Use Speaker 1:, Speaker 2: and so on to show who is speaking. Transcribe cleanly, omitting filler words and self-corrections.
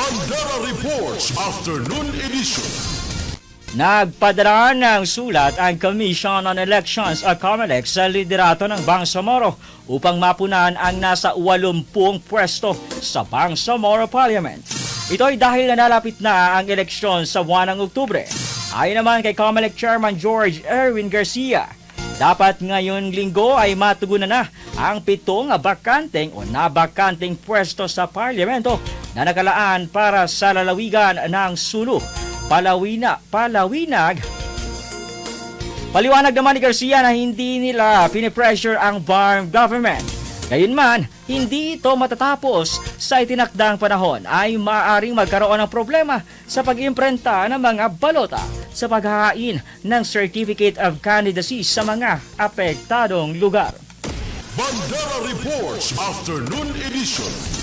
Speaker 1: Bandera Reports Afternoon Edition.
Speaker 2: Nagpadala ng sulat ang Commission on Elections o COMELEC sa liderato ng Bangsamoro upang mapunan ang nasa 80 pwesto sa Bangsamoro Parliament. Ito ay dahil nalalapit na ang eleksyon sa buwan ng Oktubre. Ayon naman kay COMELEC Chairman George Erwin Garcia, dapat ngayon linggo ay matugunan na ang 7 bakanteng o nabakanteng pwesto sa parlamento na nakalaan para sa lalawigan ng Sulu. Paliwanag naman ni Garcia na hindi nila pinipressure ang Barm government. Gayunman, hindi ito matatapos sa itinakdang panahon ay maaaring magkaroon ng problema sa pag-imprenta ng mga balota sa paghahain ng Certificate of Candidacy sa mga apektadong lugar.
Speaker 1: Bandera Reports Afternoon Edition.